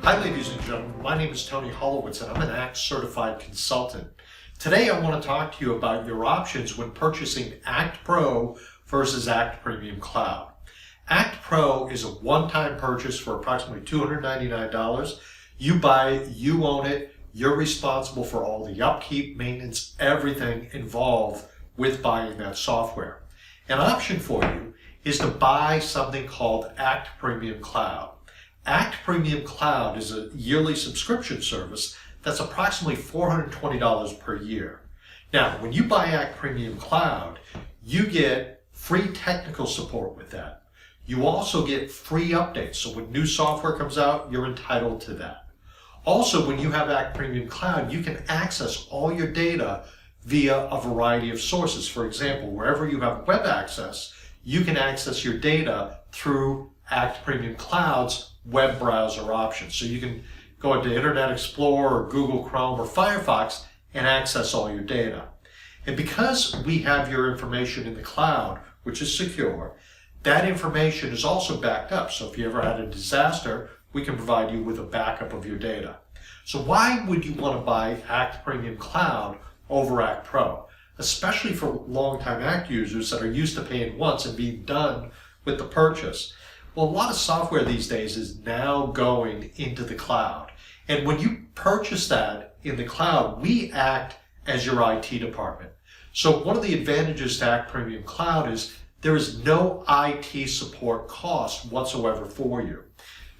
Hi ladies and gentlemen, my name is Tony Holowitz and I'm an ACT certified consultant. Today I want to talk to you about your options when purchasing ACT Pro versus ACT Premium Cloud. ACT Pro is a one-time purchase for approximately $299. You buy it, you own it, you're responsible for all the upkeep, maintenance, everything involved with buying that software. An option for you is to buy something called ACT Premium Cloud. ACT Premium Cloud is a yearly subscription service that's approximately $420 per year. Now, when you buy ACT Premium Cloud, you get free technical support with that. You also get free updates, so when new software comes out, you're entitled to that. Also, when you have ACT Premium Cloud, you can access all your data via a variety of sources. For example, wherever you have web access, you can access your data through ACT Premium Cloud's web browser options. So you can go into Internet Explorer or Google Chrome or Firefox and access all your data. And because we have your information in the cloud, which is secure, that information is also backed up. So if you ever had a disaster, we can provide you with a backup of your data. So why would you want to buy ACT Premium Cloud over ACT Pro? Especially for longtime ACT users that are used to paying once and being done with the purchase. Well, a lot of software these days is now going into the cloud. And when you purchase that in the cloud, we act as your IT department. So one of the advantages to ACT Premium Cloud is there is no IT support cost whatsoever for you.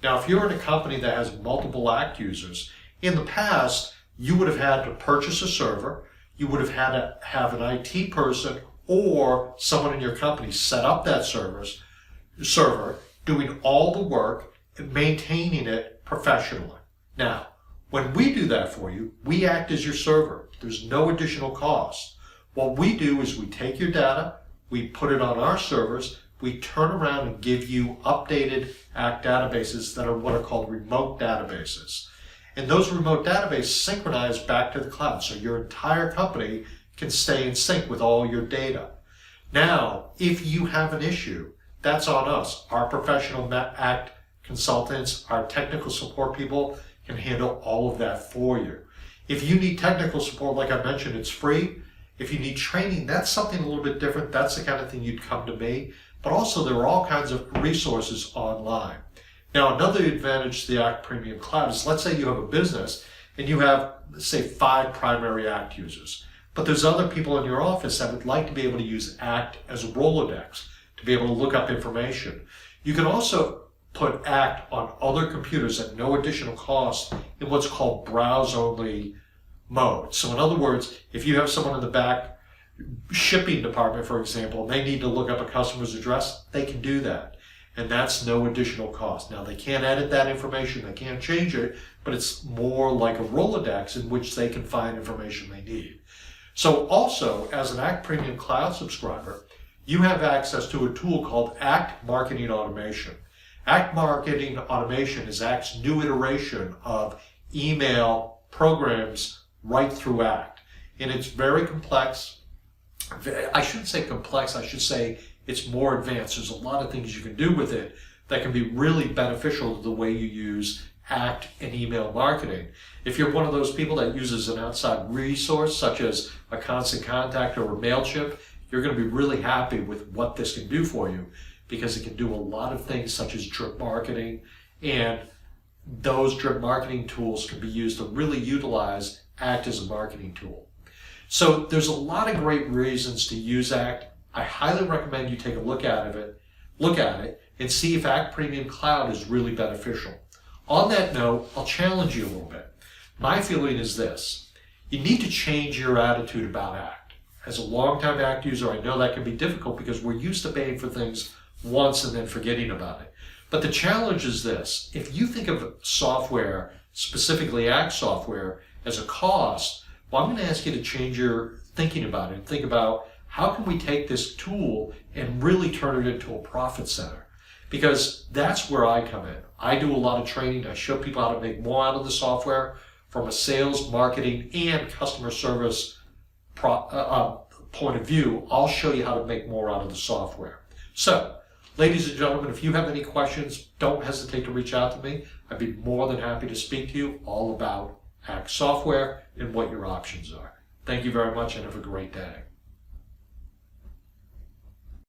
Now, if you're in a company that has multiple ACT users, in the past, you would have had to purchase a server, you would have had to have an IT person or someone in your company set up that server, doing all the work and maintaining it professionally. Now, when we do that for you, we act as your server. There's no additional cost. What we do is we take your data, we put it on our servers, we turn around and give you updated ACT databases that are what are called remote databases. And those remote databases synchronize back to the cloud, so your entire company can stay in sync with all your data. Now, if you have an issue, that's on us. Our professional ACT consultants, our technical support people can handle all of that for you. If you need technical support, like I mentioned, it's free. If you need training, that's something a little bit different. That's the kind of thing you'd come to me. But also there are all kinds of resources online. Now, another advantage to the ACT Premium Cloud is, let's say you have a business and you have, say, 5 primary ACT users. But there's other people in your office that would like to be able to use ACT as a Rolodex, to be able to look up information. You can also put ACT on other computers at no additional cost in what's called browse-only mode. So in other words, if you have someone in the back shipping department, for example, and they need to look up a customer's address, they can do that. And that's no additional cost. Now, they can't edit that information, they can't change it, but it's more like a Rolodex in which they can find information they need. So also, as an ACT Premium Cloud subscriber, you have access to a tool called ACT Marketing Automation. ACT Marketing Automation is ACT's new iteration of email programs right through ACT. And it's very complex. I shouldn't say complex, I should say it's more advanced. There's a lot of things you can do with it that can be really beneficial to the way you use ACT and email marketing. If you're one of those people that uses an outside resource, such as a Constant Contact or a MailChimp, you're going to be really happy with what this can do for you, because it can do a lot of things such as drip marketing, and those drip marketing tools can be used to really utilize ACT as a marketing tool. So there's a lot of great reasons to use ACT. I highly recommend you take a look at it and see if ACT Premium Cloud is really beneficial. On that note, I'll challenge you a little bit. My feeling is this: you need to change your attitude about ACT. As a longtime ACT user, I know that can be difficult because we're used to paying for things once and then forgetting about it. But the challenge is this: if you think of software, specifically ACT software, as a cost, well, I'm going to ask you to change your thinking about it and think about how can we take this tool and really turn it into a profit center? Because that's where I come in. I do a lot of training. I show people how to make more out of the software from a sales, marketing, and customer service point of view. I'll show you how to make more out of the software. So Ladies and gentlemen, if you have any questions, don't hesitate to reach out to me. I'd be more than happy to speak to you all about ACT software and what your options are. Thank you very much and have a great day.